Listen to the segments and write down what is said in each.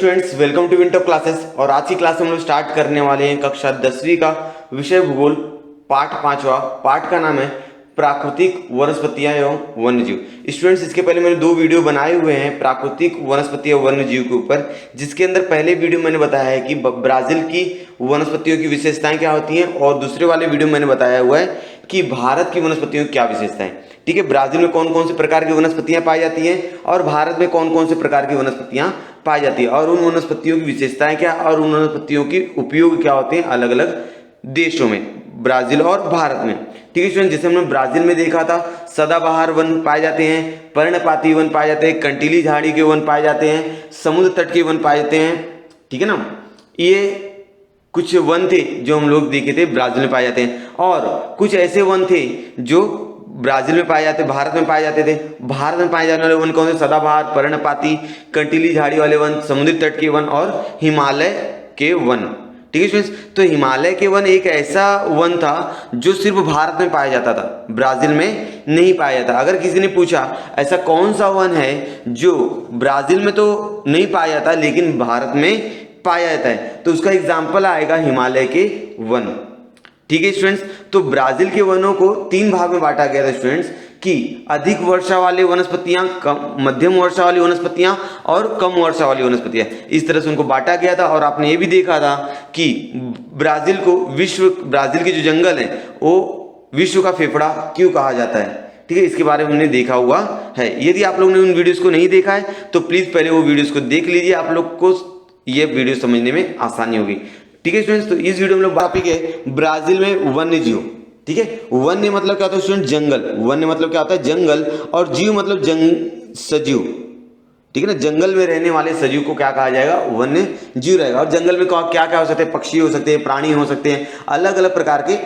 Students, welcome to winter classes. और आज की क्लास में हम लोग स्टार्ट करने वाले हैं कक्षा 10वीं का विषय भूगोल पाठ 5वां। पाठ का नाम है प्राकृतिक वनस्पतियां एवं वन्यजीव। स्टूडेंट्स, इसके पहले मैंने 2 वीडियो बनाए हुए हैं प्राकृतिक वनस्पति एवं वन्यजीव के ऊपर, जिसके अंदर पहले वीडियो मैंने बताया है कि ब्राजील की वनस्पतियों की विशेषताएं क्या होती हैं, और दूसरे वाले वीडियो मैंने बताया हुआ है कि भारत की वनस्पतियों की क्या विशेषताएं। ठीक है, ब्राजील में कौन कौन से प्रकार की वनस्पतियां पाई जाती हैं और भारत में कौन कौन से प्रकार की वनस्पतियां पाई जाती है, और उन वनस्पतियों की विशेषताएं क्या और उन वनस्पतियों की उपयोग क्या होते हैं अलग अलग देशों में, ब्राजील और भारत में। ठीक है स्टूडेंट, जैसे हमने ब्राजील में देखा था सदाबहार वन पाए जाते हैं, पर्णपाती वन पाए जाते हैं, कंटीली झाड़ी के वन पाए जाते हैं, समुद्र तट के वन पाए जाते हैं। ठीक है ना, ये कुछ वन थे जो हम लोग देखे थे ब्राजील में पाए जाते हैं, और कुछ ऐसे वन थे जो ब्राजील में पाए जाते, भारत में पाए जाते थे। भारत में पाए जाने वाले वन कौन से? सदाबहार, पर्णपाती, कंटीली झाड़ी वाले वन, समुद्री तट के वन और हिमालय के वन। ठीक है स्टूडेंट्स, तो हिमालय के वन एक ऐसा वन था जो सिर्फ भारत में पाया जाता था, ब्राजील में नहीं पाया जाता। अगर किसी ने पूछा ऐसा कौन सा वन है जो ब्राजील में तो नहीं पाया जाता लेकिन भारत में पाया जाता है, तो उसका एग्जाम्पल आएगा हिमालय के वन। ठीक है स्टूडेंट्स, तो ब्राजील के वनों को 3 भाग में बांटा गया था स्टूडेंट्स, कि अधिक वर्षा वाले वनस्पतियां, कम मध्यम वर्षा वाली वनस्पतियां और कम वर्षा वाली वनस्पतियां, इस तरह से उनको बांटा गया था। और आपने ये भी देखा था कि ब्राजील के जो जंगल है वो विश्व का फेफड़ा क्यों कहा जाता है। ठीक है, इसके बारे में हमने देखा हुआ है। यदि आप लोगों ने उन वीडियोस को नहीं देखा है तो प्लीज पहले वो वीडियोस को देख लीजिए, आप लोग को ये वीडियो समझने में आसानी होगी। ठीक है स्टूडेंट्स, तो इस वीडियो में लोग टॉपिक है ब्राजील में वन्य जीव। ठीक है, वन्य मतलब क्या होता है स्टूडेंट? जंगल। वन्य मतलब क्या होता है? जंगल। और जीव मतलब सजीव। ठीक है ना, जंगल में रहने वाले सजीव को क्या कहा जाएगा? वन्य जीव रहेगा। और जंगल में क्या क्या हो सकते हैं? पक्षी हो सकते हैं, प्राणी हो सकते हैं, अलग अलग प्रकार के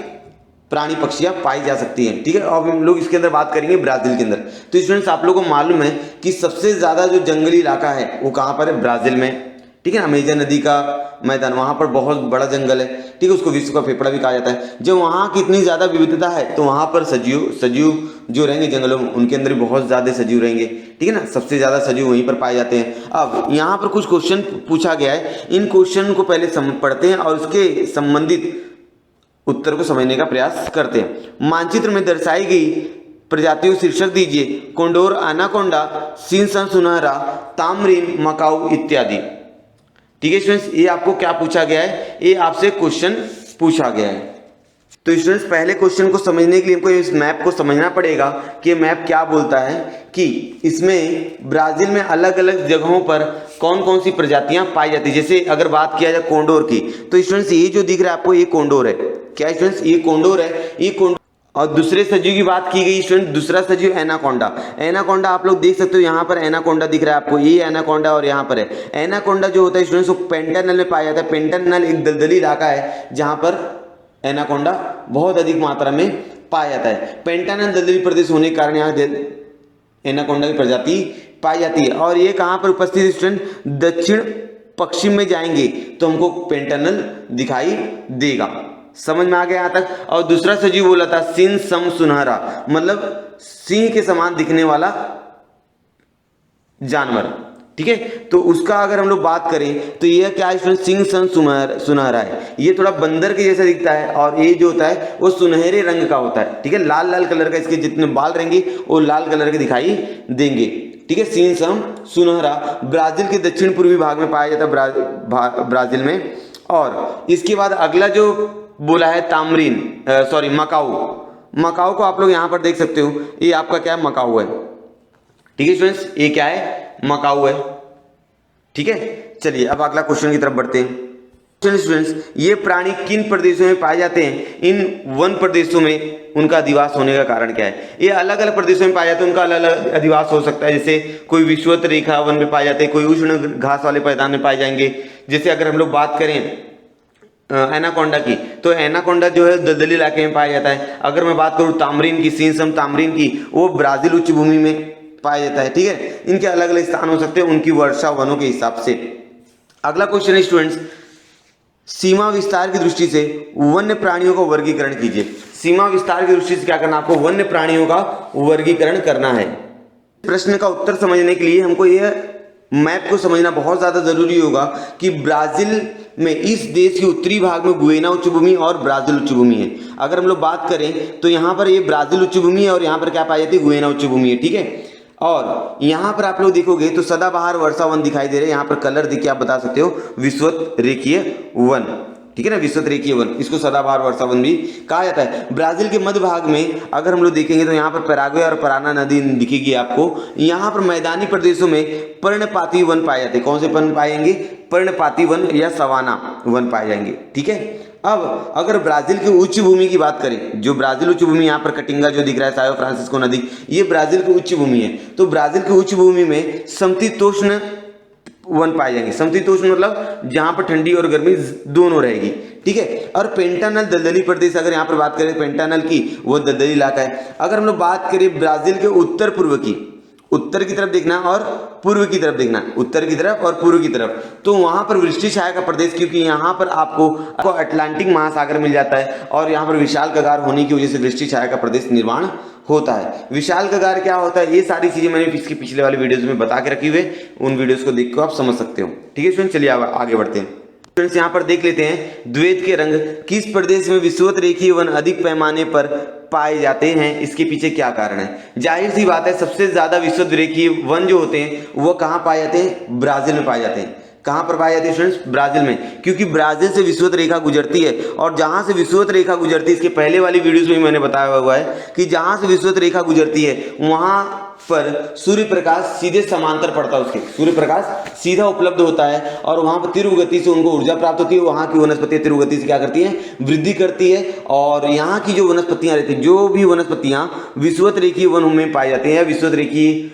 प्राणी पक्षियां पाई जा सकती हैं। ठीक है, अब हम लोग इसके अंदर बात करेंगे ब्राजील के अंदर। तो स्टूडेंट्स, आप लोगों को मालूम है कि सबसे ज्यादा जो जंगली इलाका है वो कहां पर है? ब्राजील में। ठीक है ना, अमेजन नदी का मैदान, वहां पर बहुत बड़ा जंगल है। ठीक है, उसको विश्व का फेफड़ा भी कहा जाता है। जब वहां की इतनी ज्यादा विविधता है तो वहां पर सजीव जो रहेंगे जंगलों में, उनके अंदर भी बहुत ज्यादा सजीव रहेंगे। ठीक है ना, सबसे ज्यादा सजीव वहीं पर पाए जाते हैं। अब यहाँ पर कुछ क्वेश्चन पूछा गया है, इन क्वेश्चन को पहले पढ़ते हैं और उसके संबंधित उत्तर को समझने का प्रयास करते हैं। मानचित्र में दर्शाई गई प्रजातियों शीर्षक दीजिए। कोंडोर, एनाकोंडा, सिंहसन सुनहरा, तामरीन, मकाऊ इत्यादि। ठीक है स्टूडेंट्स, ये आपको क्या पूछा गया है? ये आपसे क्वेश्चन पूछा गया है। तो स्टूडेंट्स, पहले क्वेश्चन को समझने के लिए हमको इस मैप को समझना पड़ेगा कि मैप क्या बोलता है, कि इसमें ब्राजील में अलग अलग जगहों पर कौन कौन सी प्रजातियां पाई जाती है। जैसे अगर बात किया जाए कोंडोर की, तो स्टूडेंट्स ये जो दिख रहा है आपको, ये कोंडोर है। क्या स्टूडेंट्स? ये कोंडोर है, ये कोंडोर। और दूसरे सजीव की बात की गई स्टूडेंट, दूसरा सजीव एनाकोंडा। एनाकोंडा आप लोग देख सकते हो, यहाँ पर एनाकोंडा दिख रहा है आपको, ये एनाकोंडा और यहाँ पर है। एनाकोंडा जो होता है स्टूडेंट्स वो पेंटानल में पाया जाता है। पेंटानल एक दलदली इलाका है जहां पर एनाकोंडा बहुत अधिक मात्रा में पाया जाता है। पेंटानल दलदली प्रदेश होने के कारण यहाँ एनाकोंडा की प्रजाति पाई जाती है। और ये कहाँ पर उपस्थित है स्टूडेंट? दक्षिण पश्चिम में जाएंगे तो हमको पेंटानल दिखाई देगा। समझ में आ गया यहाँ तक? और दूसरा सजीव बोला था सिंह सम सुनहरा, मतलब सिंह के समान दिखने वाला जानवर। ठीक है, तो उसका अगर हम लोग बात करें तो यह क्या है स्टूडेंट? सिंह सम सुनहरा है। ये थोड़ा बंदर के जैसा दिखता है और ये जो होता है वो सुनहरे रंग का होता है। ठीक है, लाल लाल कलर का, इसके जितने बाल रहेंगे वो लाल कलर के दिखाई देंगे। ठीक है, सिंह सम सुनहरा ब्राजील के दक्षिण पूर्वी भाग में पाया जाता है, ब्राजील में। और इसके बाद अगला जो बोला है तामरीन, मकाऊ। मकाऊ को आप लोग यहां पर देख सकते हो, ये आपका क्या है? मकाऊ है। ठीक है स्टूडेंट्स, ये क्या है? मकाऊ है। ठीक है, चलिए अब अगला क्वेश्चन की तरफ बढ़ते हैं। स्टूडेंट्स, ये प्राणी किन प्रदेशों में पाए जाते हैं? इन वन प्रदेशों में उनका अधिवास होने का कारण क्या है? ये अलग अलग प्रदेशों में पाए जाते हैं, उनका अलग अलग अधिवास हो सकता है। जैसे कोई विषुवत रेखा वन में पाए जाते हैं, कोई उष्ण घास वाले मैदान में पाए जाएंगे। जैसे अगर हम लोग बात करें एनाकोंडा की, तो एनाकोंडा जो है दलदली इलाके में पाया जाता है। अगर मैं बात करूं तामरीन की, सिंहसम तामरीन की, वो ब्राजील उच्च भूमि में पाया जाता है। ठीक है, इनके अलग अलग स्थान हो सकते हैं उनकी वर्षा वनों के हिसाब से। अगला क्वेश्चन है स्टूडेंट्स, सीमा विस्तार की दृष्टि से वन्य प्राणियों का वर्गीकरण कीजिए। सीमा विस्तार की दृष्टि से क्या करना? आपको वन्य प्राणियों का वर्गीकरण करना है। प्रश्न का उत्तर समझने के लिए हमको यह मैप को समझना बहुत ज़्यादा ज़रूरी होगा कि ब्राज़ील में इस देश के उत्तरी भाग में गुयेना उच्च भूमि और ब्राज़ील उच्च भूमि है। अगर हम लोग बात करें तो यहाँ पर ये ब्राज़ील उच्च भूमि है और यहाँ पर क्या पाई जाती है, गुयेना उच्च भूमि है, ठीक है। और यहाँ पर आप लोग देखोगे तो सदाबहार वर्षा वन दिखाई दे रहे हैं, यहाँ पर कलर देखिए आप बता सकते हो विषुवत रेखीय वन, ठीक है ना, विषुवत रेखीय वन, इसको सदाबहार वर्षा वन भी कहा जाता है। ब्राजील के मध्य भाग में अगर हम लोग देखेंगे तो यहाँ पर पैराग्वे और पराना नदी दिखेगी आपको। यहाँ पर मैदानी प्रदेशों में पर्णपाती वन पाए जाते हैं। कौन से वन पाएंगे, पर्णपाती वन या सवाना वन पाए जाएंगे, ठीक है। अब अगर ब्राजील की उच्च भूमि की बात करें, जो ब्राजील उच्च भूमि यहाँ पर कटिंगा जो दिख रहा है, सायो फ्रांसिस्को नदी, ये ब्राजील की उच्च भूमि है। तो ब्राजील की उच्च भूमि में समशीतोष्ण वन पाए जाएंगे। समशीतोष्ण मतलब जहां पर ठंडी और गर्मी दोनों रहेगी, ठीक है। और पेंटानल दलदली प्रदेश, अगर यहाँ पर बात करें पेंटानल की, वो दलदली इलाका है। अगर हम लोग बात करें ब्राजील के उत्तर पूर्व की, उत्तर की तरफ देखना और पूर्व की तरफ देखना, उत्तर की तरफ और पूर्व की तरफ, तो वहां पर वृष्टि छाया का प्रदेश, क्योंकि यहाँ पर आपको अटलांटिक महासागर मिल जाता है और यहाँ पर विशाल कगार होने की वजह से वृष्टि छाया का प्रदेश निर्माण होता है। विशाल कगार क्या होता है, ये सारी चीजें मैंने इसके पिछले वाले वीडियोस में बता के रखी हुए, उन वीडियोस को देख कर आप समझ सकते हो, ठीक है स्टूडेंट। चलिए आगे बढ़ते हैं स्टूडेंट्स। यहाँ पर देख लेते हैं द्वैत के रंग किस प्रदेश में विषुवत रेखीय वन अधिक पैमाने पर पाए जाते हैं, इसके पीछे क्या कारण है। जाहिर सी बात है, सबसे ज्यादा विषुवत रेखीय वन जो होते हैं वो कहाँ पाए जाते हैं, ब्राजील में पाए जाते हैं। कहां पर पाई जाती है स्टूडेंट्स, ब्राजील में, क्योंकि ब्राजील से विषुवत रेखा गुजरती है। और जहां से विषुवत रेखा गुजरती है, इसके पहले वाली वीडियोस में मैंने बताया हुआ है कि जहां से विषुवत रेखा गुजरती है वहां पर सूर्य प्रकाश सीधे समांतर पड़ता है, उसके सूर्य प्रकाश सीधा उपलब्ध होता है और वहां पर तीव्र गति से उनको ऊर्जा प्राप्त होती है। वहां की वनस्पतियां तीव्र गति से क्या करती हैं, वृद्धि करती है। और यहाँ की जो वनस्पतियां रहती है, जो भी वनस्पतियां विषुवत रेखीय वन में पाई जाती है या विषुवत रेखीय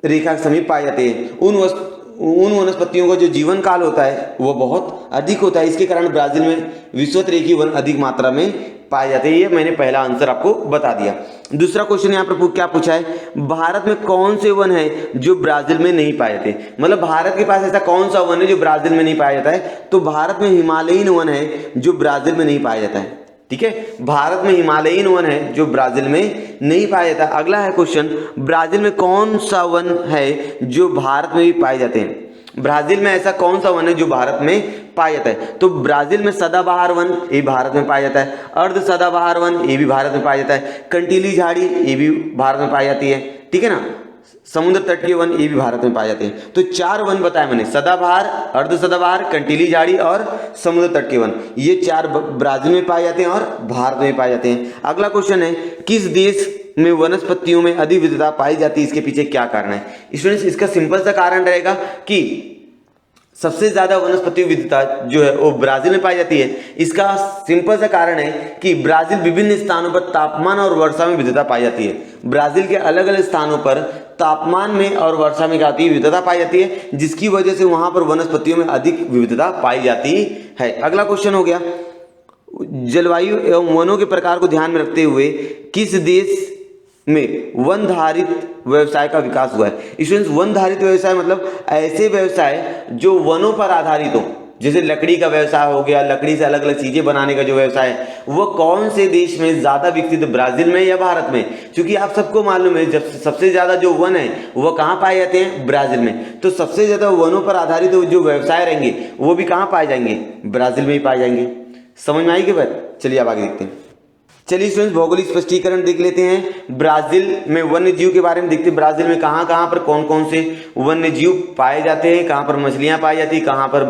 रेखा के समीप पाई जाती है, उन वनस्पतियों का जो जीवन काल होता है वो बहुत अधिक होता है। इसके कारण ब्राजील में विषुवत रेखीय वन अधिक मात्रा में पाए जाते हैं। ये मैंने पहला आंसर आपको बता दिया। दूसरा क्वेश्चन यहाँ पर क्या पूछा है, भारत में कौन से वन है जो ब्राजील में नहीं पाए जाते, मतलब भारत के पास ऐसा कौन सा वन है जो ब्राजील में नहीं पाया जाता है। तो भारत में हिमालयीन वन है जो ब्राजील में नहीं पाया जाता है, ठीक है। भारत में हिमालयीन वन है जो ब्राजील में नहीं पाया जाता। अगला है क्वेश्चन, ब्राजील में कौन सा वन है जो भारत में भी पाए जाते हैं। ब्राजील में ऐसा कौन सा वन है जो भारत में पाया जाता है। तो ब्राजील में सदाबहार वन, ये भारत में पाया जाता है। अर्ध सदाबहार वन, ये भी भारत में पाया जाता है। कंटीली झाड़ी, ये भी भारत में पाई जाती है, ठीक है ना। समुद्र तट के वन, ये भी भारत में पाए जाते हैं। तो 4 वन बताए मैंने, सदाबहार, अर्ध सदाबहार, कंटीली झाड़ी और समुद्र तट के वन, ये 4 ब्राजील में पाए जाते हैं और भारत में पाए जाते हैं। अगला क्वेश्चन है, किस देश में वनस्पतियों में अधिक विविधता पाई जाती है, इसके पीछे क्या कारण है। स्टूडेंट्स, इसका सिंपल सा कारण रहेगा कि सबसे ज्यादा वनस्पति विविधता जो है वो ब्राजील में पाई जाती है। इसका सिंपल सा कारण है कि ब्राजील विभिन्न स्थानों पर तापमान और वर्षा में विविधता पाई जाती है। ब्राजील के अलग अलग स्थानों पर तापमान में और वर्षा में क्या होती है, विविधता पाई जाती है, जिसकी वजह से वहां पर वनस्पतियों में अधिक विविधता पाई जाती है। अगला क्वेश्चन हो गया, जलवायु एवं वनों के प्रकार को ध्यान में रखते हुए किस देश में वनधारित व्यवसाय का विकास हुआ है। स्टूडेंट्स, वनधारित व्यवसाय मतलब ऐसे व्यवसाय जो वनों पर आधारित हो, जैसे लकड़ी का व्यवसाय हो गया, लकड़ी से अलग अलग चीजें बनाने का जो व्यवसाय है, वो कौन से देश में ज्यादा विकसित, ब्राजील में या भारत में। क्योंकि आप सबको मालूम है जब सबसे ज्यादा जो वन है वो कहाँ पाए जाते हैं, ब्राजील में। तो सबसे ज्यादा वनों पर आधारित जो व्यवसाय रहेंगे वो भी कहाँ पाए जाएंगे, ब्राजील में ही पाए जाएंगे। समझ में आएगी बात। चलिए अब आगे देखते हैं। चलिए स्टूडेंट्स, भौगोलिक स्पष्टीकरण देख लेते हैं। ब्राजील में वन्य जीव के बारे में देखते हैं। ब्राजील में कहाँ कहाँ पर कौन कौन से वन्य जीव पाए जाते हैं, कहाँ पर मछलियां पाई जाती है, कहाँ पर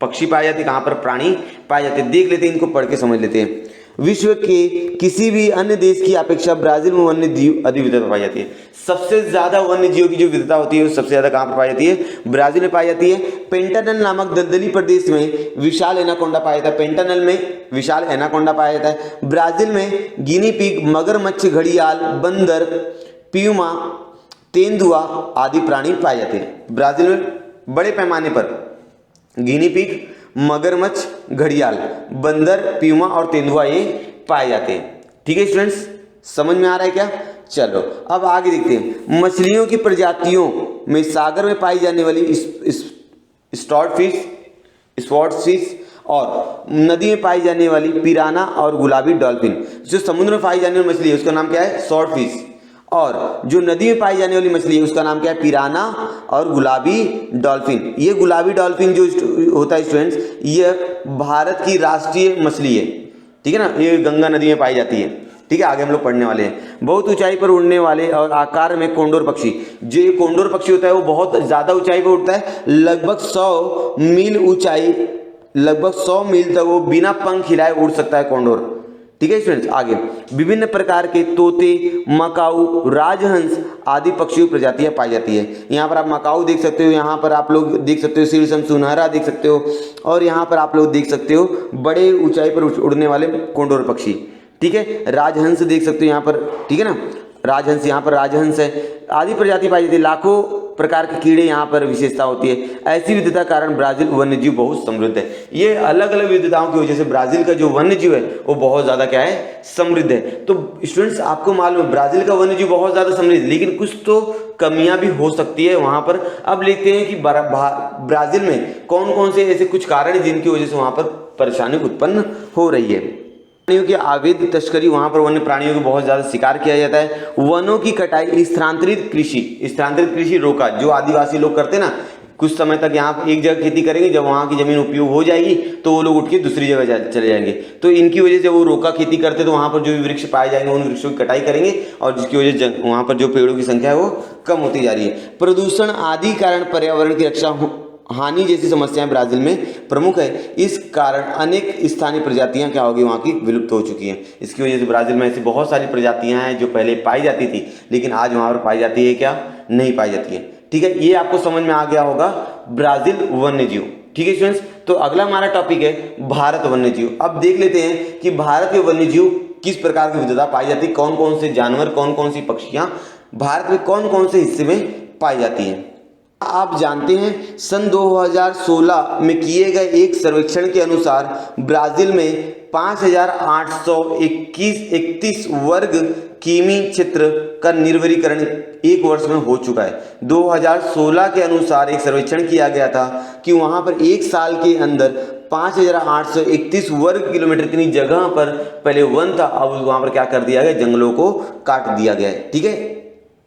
पक्षी पाए जाते हैं, कहाँ पर प्राणी पाए जाते हैं, देख लेते हैं, इनको पढ़ के समझ लेते हैं। विश्व के किसी भी अन्य देश की अपेक्षा ब्राजील में वन्य जीव अधिक विविधता पाई जाती है। सबसे ज्यादा वन्य जीव की जो विविधता होती है वो सबसे ज्यादा कहाँ पर पाई जाती है, ब्राजील में पाई जाती है। पेंटानल नामक दलदली प्रदेश में विशाल एनाकोंडा पाया जाता है। पेंटानल में विशाल एनाकोंडा पाया जाता है। ब्राजील में गिनी पिग, मगरमच्छ, घड़ियाल, बंदर, प्यूमा, तेंदुआ आदि प्राणी पाए जाते हैं। ब्राजील में बड़े पैमाने पर गिनी पिग, मगरमच्छ, घड़ियाल, बंदर, प्यूमा और तेंदुआ ये पाए जाते हैं। ठीक है स्टूडेंट्स, समझ में आ रहा है क्या। चलो अब आगे देखते हैं। मछलियों की प्रजातियों में सागर में पाई जाने वाली स्वॉर्डफिश और नदी में पाई जाने वाली पिराना और गुलाबी डॉल्फिन। जो समुद्र में पाई जाने वाली मछली है उसका नाम क्या है, स्वॉर्डफिश। और जो नदी में पाई जाने वाली मछली है उसका नाम क्या है, पिराना और गुलाबी डॉल्फिन। ये गुलाबी डॉल्फिन जो होता है स्टूडेंट्स, ये भारत की राष्ट्रीय मछली है, ठीक है ना, ये गंगा नदी में पाई जाती है, ठीक है। आगे हम लोग पढ़ने वाले हैं। बहुत ऊंचाई पर उड़ने वाले और आकार में कोंडोर पक्षी, जो ये कोंडोर पक्षी होता है वो बहुत ज्यादा ऊंचाई पर उड़ता है, लगभग 100 मील ऊंचाई, लगभग 100 मील तक वो बिना पंख हिलाए उड़ सकता है कोंडोर, ठीक है स्टूडेंट्स। आगे विभिन्न प्रकार के तोते, मकाऊ, राजहंस आदि पक्षियों प्रजातियां पाई जाती है। यहाँ पर आप मकाऊ देख सकते हो, यहाँ पर आप लोग देख सकते हो शीर्षम सुनहरा देख सकते हो, और यहाँ पर आप लोग देख सकते हो बड़े ऊंचाई पर उड़ने वाले कोंडोर पक्षी, ठीक है। राजहंस देख सकते हो यहाँ पर, ठीक है ना, राजहंस, यहाँ पर राजहंस है, आदि प्रजाति पाई जाती है। लाखों प्रकार के कीड़े यहाँ पर विशेषता होती है। ऐसी विविधता कारण ब्राजील वन्य जीव बहुत समृद्ध है। ये अलग अलग विविधताओं की वजह से ब्राजील का जो वन्य जीव है वो बहुत ज्यादा क्या है, समृद्ध है। तो स्टूडेंट्स आपको मालूम है ब्राजील का वन्य जीव बहुत ज्यादा समृद्ध है, लेकिन कुछ तो कमियां भी हो सकती है वहां पर। अब देखते हैं कि ब्राजील में कौन कौन से ऐसे कुछ कारण है जिनकी वजह से वहां पर परेशानी उत्पन्न हो रही है। प्राणियों की अवैध तस्करी, वहां पर वन्य प्राणियों को बहुत ज्यादा शिकार किया जाता है। वनों की कटाई, स्थानांतरित कृषि रोका, जो आदिवासी लोग करते हैं ना, कुछ समय तक यहाँ एक जगह खेती करेंगे, जब वहाँ की जमीन उपयोग हो जाएगी तो वो लोग उठ के दूसरी जगह चले जाएंगे। तो इनकी वजह से वो रोका खेती करते तो वहाँ पर जो भी वृक्ष पाए जाएंगे उन वृक्षों की कटाई करेंगे, और जिसकी वजह से वहाँ पर जो पेड़ों की संख्या है वो कम होती जा रही है। प्रदूषण आदि कारण पर्यावरण की रक्षा हानि जैसी समस्याएं ब्राजील में प्रमुख है। इस कारण अनेक स्थानीय प्रजातियां क्या होगी, वहां की विलुप्त हो चुकी हैं। इसकी वजह से ब्राजील में ऐसी बहुत सारी प्रजातियां हैं जो पहले पाई जाती थी, लेकिन आज वहां पर पाई जाती है क्या, नहीं पाई जाती है, ठीक है। ये आपको समझ में आ गया होगा ब्राजील वन्य जीव, ठीक है स्टूडेंट्स। तो अगला हमारा टॉपिक है भारत वन्य जीव। अब देख लेते हैं कि भारत के वन्य जीव किस प्रकार की विविधता पाई जाती है, कौन कौन से जानवर, कौन कौन सी पक्षियां भारत में कौन कौन से हिस्से में पाई जाती हैं। आप जानते हैं सन 2016 में किए गए एक सर्वेक्षण के अनुसार ब्राजील में 5,831 वर्ग किमी क्षेत्र का निर्वरीकरण एक वर्ष में हो चुका है। 2016 के अनुसार एक सर्वेक्षण किया गया था कि वहां पर एक साल के अंदर 5,831 वर्ग किलोमीटर इतनी जगह पर पहले वन था, अब वहां पर क्या कर दिया गया, जंगलों को काट दिया गया है, ठीक है।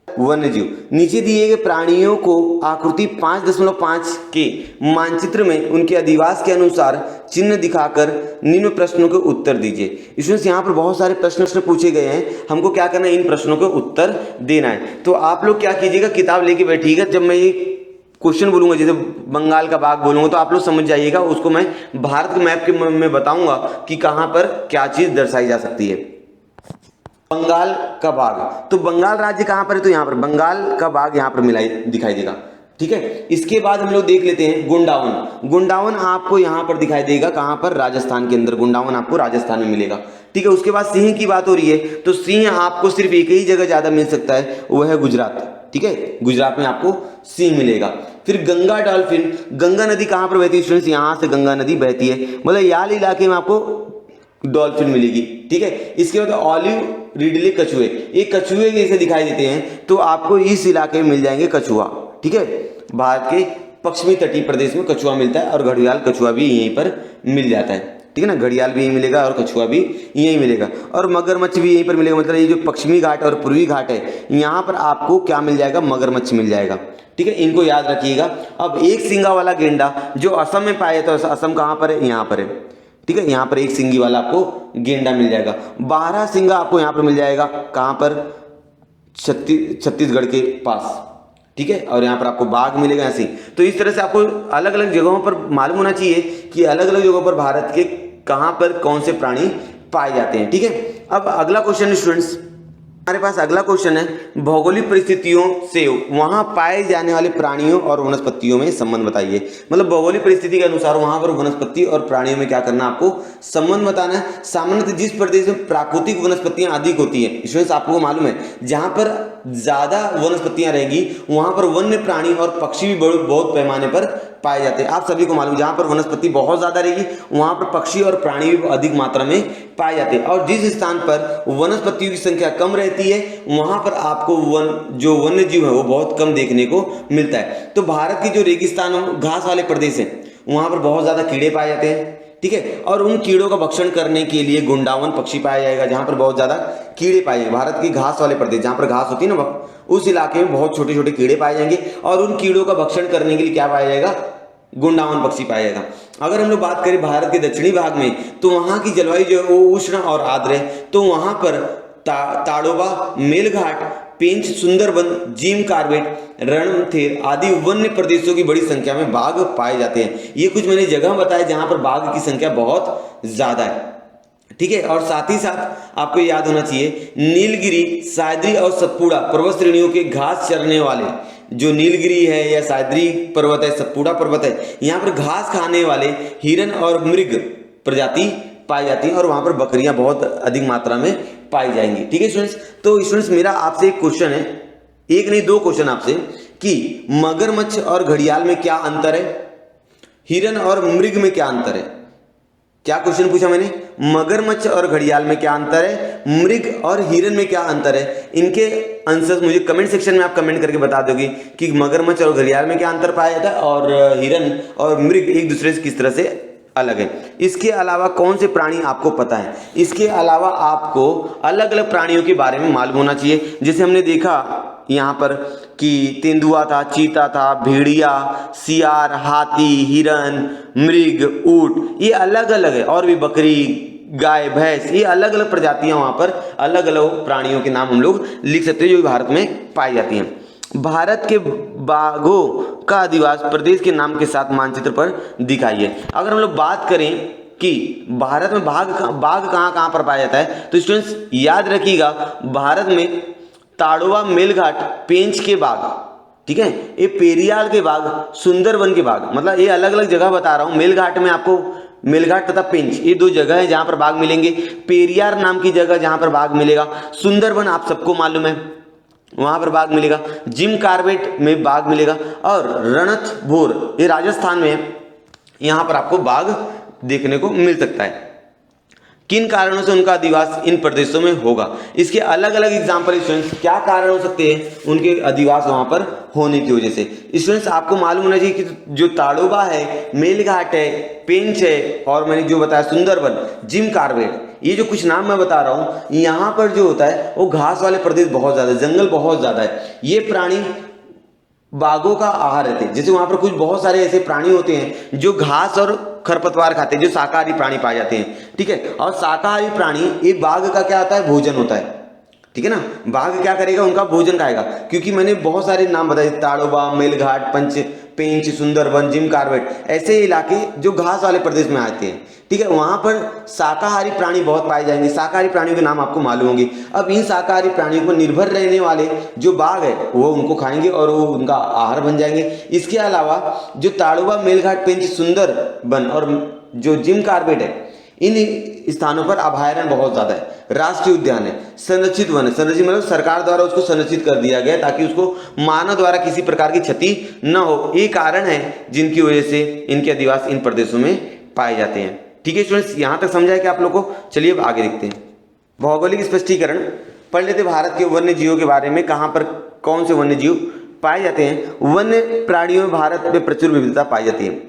वन्य जीव, नीचे दिए गए प्राणियों को आकृति 5.5 के मानचित्र में उनके अधिवास के अनुसार चिन्ह दिखाकर निम्न प्रश्नों के उत्तर दीजिए। इसमें यहाँ पर बहुत सारे प्रश्न पूछे गए हैं, हमको क्या करना है, इन प्रश्नों के उत्तर देना है। तो आप लोग क्या कीजिएगा, किताब लेके बैठिएगा, जब मैं ये क्वेश्चन बोलूंगा, जैसे बंगाल का बाघ बोलूंगा, तो आप लोग समझ जाइएगा, उसको मैं भारत के मैप के में बताऊंगा कि कहाँ पर क्या चीज दर्शाई जा सकती है। बंगाल का बाघ, तो बंगाल राज्य कहां पर है, तो यहां पर बंगाल का बाघ यहां पर दिखाई देगा, ठीक है। इसके बाद हम लोग देख लेते हैं गुंडावन। गुंडावन आपको यहां पर दिखाई देगा, कहां पर, राजस्थान के अंदर गुंडावन आपको राजस्थान में मिलेगा, ठीक है। उसके बाद सिंह की बात हो रही है, तो सिंह आपको सिर्फ एक ही जगह ज्यादा मिल सकता है, वो है गुजरात, ठीक है। गुजरात में आपको सिंह मिलेगा। फिर गंगा डॉल्फिन, गंगा नदी कहां पर बहती है स्टूडेंट्स, यहां से गंगा नदी बहती है, मतलब याल इलाके में आपको डॉल्फिन मिलेगी, ठीक है। इसके बाद ऑलिव रिडले कछुए, ये कछुए जैसे दिखाई देते हैं, तो आपको इस इलाके में मिल जाएंगे कछुआ, ठीक है। भारत के पश्चिमी तटीय प्रदेश में कछुआ मिलता है, और घड़ियाल कछुआ भी यहीं पर मिल जाता है, ठीक है ना। घड़ियाल भी यहीं मिलेगा और कछुआ भी यहीं मिलेगा, और मगरमच्छ भी यहीं पर मिलेगा। मतलब ये जो पश्चिमी घाट और पूर्वी घाट है, यहाँ पर आपको क्या मिल जाएगा, मगरमच्छ मिल जाएगा, ठीक है। इनको याद रखिएगा। अब एक सिंगा वाला गेंडा जो असम में पाया जाता है, असम कहाँ पर है, यहाँ पर है, ठीक है। यहाँ पर एक सिंगी वाला आपको गेंडा मिल जाएगा। 12 सिंगा आपको यहाँ पर मिल जाएगा, कहाँ पर, छत्तीसगढ़ के पास, ठीक है। और यहाँ पर आपको बाघ मिलेगा ऐसे। तो इस तरह से आपको अलग अलग जगहों पर मालूम होना चाहिए कि अलग अलग जगहों पर भारत के कहाँ पर कौन से प्राणी पाए जाते हैं, ठीक है। अब अगला क्वेश्चन स्टूडेंट्स, हमारे पास अगला क्वेश्चन है, भौगोलिक परिस्थितियों से वहां पाए जाने वाले प्राणियों और वनस्पतियों में संबंध बताइए। मतलब भौगोलिक परिस्थिति के अनुसार वहां पर वनस्पति और प्राणियों में क्या करना, आपको संबंध बताना है। सामान्यतः जिस प्रदेश में प्राकृतिक वनस्पतियां अधिक होती है, इसमें आपको मालूम है जहां पर ज्यादा वनस्पतियां रहेंगी वहां पर वन्य प्राणी और पक्षी भी बहुत पैमाने पर पाए जाते हैं। आप सभी को मालूम, जहां पर वनस्पति बहुत ज्यादा रहेगी वहां पर पक्षी और प्राणी भी अधिक मात्रा में पाए जाते हैं, और जिस स्थान पर वनस्पतियों की संख्या कम रहती है वहां पर आपको जो वन्य जीव है वो बहुत कम देखने को मिलता है। तो भारत की जो रेगिस्तान घास वाले प्रदेश है वहां पर बहुत ज्यादा कीड़े पाए जाते हैं, ठीक है। और उन कीड़ों का भक्षण करने के लिए गुंडावन पक्षी पाया जाएगा, जहां पर बहुत ज्यादा कीड़े पाए जाएंगे। भारत के घास वाले प्रदेश जहां पर घास होती है ना, उस इलाके में बहुत छोटे छोटे कीड़े पाए जाएंगे, और उन कीड़ों का भक्षण करने के लिए क्या पाया जाएगा, गुंडावन पक्षी पाया जाएगा। अगर हम लोग बात करें भारत के दक्षिणी भाग में, तो वहां की जलवायु जो है वो उष्ण और आर्द्र है, तो वहां पर ताड़ोबा, मेलघाट, पेंच, सुंदरबन, जिम कार्बेट, रणथंभौर आदि वन्य प्रदेशों की बड़ी संख्या में बाघ पाए जाते हैं। ये कुछ मैंने जगह बताया जहां पर बाघ की संख्या बहुत ज्यादा है, ठीक है। और साथ ही साथ आपको याद होना चाहिए, नीलगिरी, सह्याद्री और सतपुड़ा पर्वत श्रेणियों के घास चरने वाले, जो नीलगिरी है या सह्याद्री पर्वत है, सतपुड़ा पर्वत है, यहाँ पर घास खाने वाले हिरन और मृग प्रजाति पाई जाती है, और वहां पर बकरियां बहुत अधिक मात्रा में पाई जाएंगी, ठीक है स्टूडेंट्स। तो स्टूडेंट्स मेरा आपसे एक क्वेश्चन है, एक नहीं दो क्वेश्चन आपसे, कि मगरमच्छ और घड़ियाल में क्या अंतर है, हिरन और मृग में क्या अंतर है। क्या क्वेश्चन पूछा मैंने, मगरमच्छ और घड़ियाल में क्या अंतर है, मृग और हिरन में क्या अंतर है। इनके आंसर्स मुझे कमेंट सेक्शन में आप कमेंट करके बता दोगे कि मगरमच्छ और घड़ियाल में क्या अंतर पाया जाता है, और हिरन और मृग एक दूसरे से किस तरह से अलग है। इसके अलावा कौन से प्राणी आपको पता है, इसके अलावा आपको अलग अलग प्राणियों के बारे में मालूम होना चाहिए। जैसे हमने देखा यहाँ पर कि तेंदुआ था, चीता था, भेड़िया, सियार, हाथी, हिरन, मृग, ऊंट, ये अलग अलग है, और भी बकरी, गाय, भैंस, ये अलग अलग प्रजातियां, वहां पर अलग अलग प्राणियों के नाम हम लोग लिख सकते हैं जो भारत में पाई जाती हैं। भारत के बाघों का अधिवास प्रदेश के नाम के साथ मानचित्र पर दिखाइए। अगर हम लोग बात करें कि भारत में बाघ कहाँ कहाँ पर पाया जाता है, तो स्टूडेंट्स याद रखिएगा, भारत में ताड़ोबा, मेलघाट, पेंच के बाघ, ठीक है, ये पेरियार के बाघ, सुंदरबन के बाघ, मतलब ये अलग अलग जगह बता रहा हूं। मेलघाट में आपको मेलघाट तथा पेंच ये दो जगह है जहां पर बाघ मिलेंगे। पेरियार नाम की जगह जहां पर बाघ मिलेगा। सुंदरबन आप सबको मालूम है, वहां पर बाघ मिलेगा। जिम कार्बेट में बाघ मिलेगा, और रणथंभौर ये राजस्थान में है, यहां पर आपको बाघ देखने को मिल सकता है। किन कारणों से उनका अधिवास इन प्रदेशों में होगा, इसके अलग अलग एग्जाम्पल स्टूडेंट्स, क्या कारण हो सकते हैं उनके अधिवास वहां पर होने की वजह से। स्टूडेंट्स आपको मालूम होना चाहिए कि जो ताड़ोबा है, मेलघाट है, पेंच है, और मैंने जो बताया सुंदरबन, जिम कार्बेट, ये जो कुछ नाम मैं बता रहा हूं, यहाँ पर जो होता है वो घास वाले प्रदेश बहुत ज्यादा, जंगल बहुत ज्यादा है। ये प्राणी बाघों का आहार रहते हैं। जैसे वहां पर कुछ बहुत सारे ऐसे प्राणी होते हैं जो घास और खरपतवार खाते हैं, जो शाकाहारी प्राणी पाए जाते हैं, ठीक है। और शाकाहारी प्राणी, एक बाघ का क्या होता है, भोजन होता है, ठीक है ना। बाघ क्या करेगा, उनका भोजन खाएगा, क्योंकि मैंने बहुत सारे नाम बताए, ताड़ोबा, मेलघाट, पेंच, सुंदरबन, जिम कार्बेट, ऐसे इलाके जो घास वाले प्रदेश में आते हैं, ठीक है। वहां पर शाकाहारी प्राणी बहुत पाए जाएंगे। शाकाहारी प्राणियों के नाम आपको मालूम होंगे। अब इन शाकाहारी प्राणियों पर निर्भर रहने वाले जो बाघ है वो उनको खाएंगे और वो उनका आहार बन जाएंगे। इसके अलावा जो ताड़ोबा, मेलघाट, पेंच, सुंदरबन और जो जिम कार्बेट है, इन स्थानों पर अभयारण्य बहुत ज्यादा है, राष्ट्रीय उद्यान है, संरक्षित वन है। संरक्षित मतलब सरकार द्वारा उसको संरक्षित कर दिया गया ताकि उसको मानव द्वारा किसी प्रकार की क्षति न हो। ये कारण है जिनकी वजह से इनके अधिवास इन प्रदेशों में पाए जाते हैं, ठीक है स्टूडेंट्स। यहां तक समझा है कि आप लोग को। चलिए अब आगे देखते हैं। भौगोलिक स्पष्टीकरण पढ़ लेते भारत के वन्य जीवों के बारे में, कहां पर कौन से वन्य जीव पाए जाते हैं। वन्य प्राणियों में भारत में प्रचुर विविधता पाई जाती है।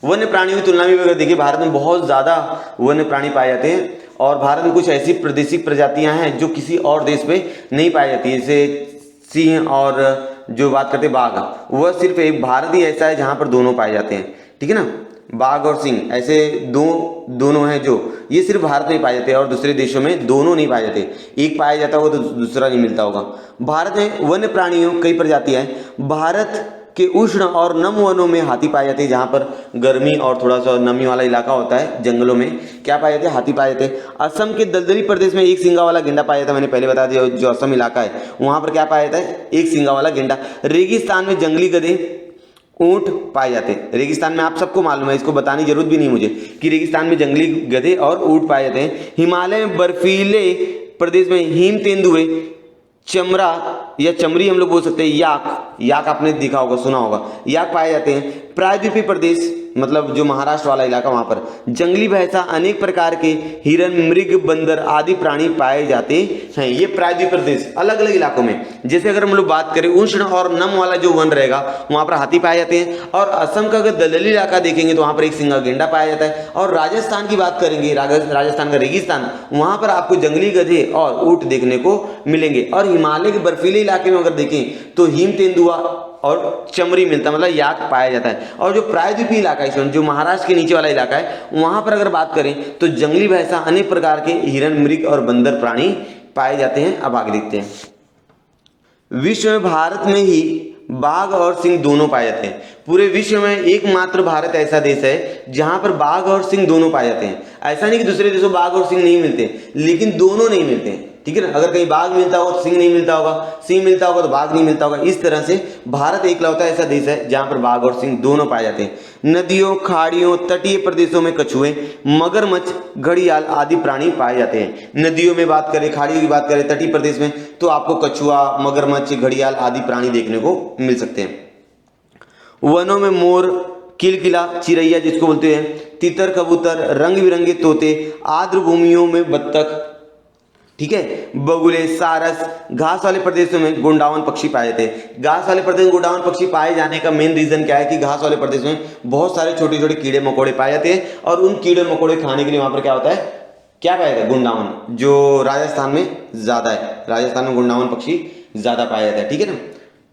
वन्य प्राणियों की तुलना में अगर देखिए, भारत में बहुत ज्यादा वन्य प्राणी पाए जाते हैं, और भारत में कुछ ऐसी प्रादेशिक प्रजातियां हैं जो किसी और देश में नहीं पाई जाती, जैसे सिंह और जो बात करते बाघ, वह सिर्फ एक भारत ही ऐसा है जहां पर दोनों पाए जाते हैं, ठीक है ना। बाघ और सिंह ऐसे दोनों हैं जो ये सिर्फ भारत में पाए जाते हैं, और दूसरे देशों में दोनों नहीं पाए जाते। एक पाया जाता होगा तो दूसरा नहीं मिलता होगा। भारत में वन्य प्राणियों कई प्रजातियां हैं। भारत के उष्ण और नम वनों में हाथी पाए जाते हैं, जहां पर गर्मी और थोड़ा सा नमी वाला इलाका होता है, जंगलों में क्या पाए जाते हैं, हाथी पाए जाते हैं। असम के दलदली प्रदेश में एक सिंगा वाला गेंडा पाया जाता है, मैंने पहले बता दिया। जो असम इलाका है वहां पर क्या पाया जाता है, एक सिंगा वाला गेंडा। रेगिस्तान में जंगली गधे, ऊंट पाए जाते हैं। रेगिस्तान में आप सबको मालूम है, इसको बताने की जरूरत भी नहीं मुझे कि रेगिस्तान में जंगली गधे और ऊंट पाए जाते हैं। हिमालय में बर्फीले प्रदेश में हिम तेंदुए, चमरा या चमरी हम लोग बोल सकते हैं, याक याक आपने देखा होगा, सुना होगा, याक पाए जाते हैं। प्रायद्वीपीय प्रदेश मतलब जो महाराष्ट्र वाला इलाका, वहां पर जंगली भैंसा, अनेक प्रकार के हिरन, मृग, बंदर आदि प्राणी पाए जाते हैं। ये प्रायद्वीपीय प्रदेश अलग अलग इलाकों में, जैसे अगर हम लोग बात करें उष्ण और नम वाला जो वन रहेगा वहां पर हाथी पाए जाते हैं। और असम का अगर दलदली इलाका देखेंगे तो वहां पर एक सिंगा गेंडा पाया जाता है। और राजस्थान की बात करेंगे, राजस्थान का रेगिस्तान, वहां पर आपको जंगली गधे और ऊंट देखने को मिलेंगे। और हिमालय के बर्फीले इलाके में अगर देखें तो हिम तेंदुआ और चमरी मिलता, मतलब याक पाया जाता है। और जो प्रायद्वीपीय इलाका है, जो महाराष्ट्र के नीचे वाला इलाका है, वहां पर अगर बात करें तो जंगली भैंसा, अनेक प्रकार के हिरन, मृग और बंदर प्राणी पाए जाते हैं। अब आगे देखते हैं। विश्व में भारत में ही बाघ और सिंह दोनों पाए जाते हैं। पूरे विश्व में एकमात्र भारत ऐसा देश है जहां पर बाघ और सिंह दोनों पाए जाते हैं। ऐसा नहीं कि दूसरे देशों में बाघ और सिंह नहीं मिलते, लेकिन दोनों नहीं मिलते हैं, ठीक है ना। अगर कहीं बाघ मिलता होगा तो सिंह नहीं मिलता होगा, सिंह मिलता होगा तो बाघ नहीं मिलता होगा। इस तरह से भारत एकलौता ऐसा देश है जहां पर बाघ और सिंह दोनों पाए जाते हैं। नदियों, खाड़ियों, तटीय प्रदेशों में कछुए, मगरमच्छ, घड़ियाल आदि प्राणी पाए जाते हैं। नदियों में बात करें, खाड़ियों की बात करें, तटीय प्रदेश में तो आपको कछुआ, मगरमच्छ, घड़ियाल आदि प्राणी देखने को मिल सकते हैं। वनों में मोर, किलकिला चिरैया जिसको बोलते हैं, तितर, कबूतर, रंग बिरंगे तोते, आर्द्र भूमियों में बत्तख, ठीक है, बगुले, सारस, घास वाले प्रदेशों में गोंडावन पक्षी पाए जाते हैं। घास वाले प्रदेश में गोंडावन पक्षी पाए जाने का मेन रीजन क्या है कि घास वाले प्रदेश में बहुत सारे छोटे छोटे कीड़े मकोड़े पाए जाते हैं और उन कीड़े मकोड़े खाने के लिए वहां पर क्या होता है, क्या पाया जाता है, गोंडावन, जो राजस्थान में ज्यादा है। राजस्थान में गोंडावन पक्षी ज्यादा पाया जाता है, ठीक है ना।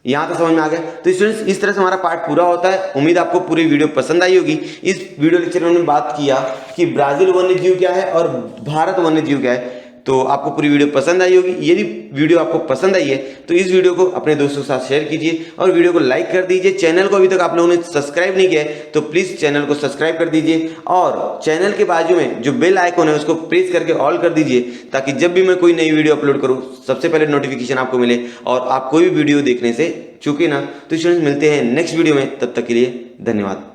यहाँ तक समझ में आ गया। तो स्टूडेंट्स, इस तरह से हमारा पार्ट पूरा होता है। उम्मीद आपको पूरी वीडियो पसंद आई होगी। इस वीडियो लेक्चर में हमने बात किया कि ब्राजील वन्य जीव क्या है और भारत वन्य जीव क्या है। तो आपको पूरी वीडियो पसंद आई होगी। यदि वीडियो आपको पसंद आई है तो इस वीडियो को अपने दोस्तों के साथ शेयर कीजिए और वीडियो को लाइक कर दीजिए। चैनल को अभी तक आप लोगों ने सब्सक्राइब नहीं किया है तो प्लीज चैनल को सब्सक्राइब कर दीजिए और चैनल के बाजू में जो बेल आइकॉन है उसको प्रेस करके ऑल कर दीजिए, ताकि जब भी मैं कोई नई वीडियो अपलोड करूं सबसे पहले नोटिफिकेशन आपको मिले और आप कोई भी वीडियो देखने से चूके ना। तो स्टूडेंट्स, मिलते हैं नेक्स्ट वीडियो में, तब तक के लिए धन्यवाद।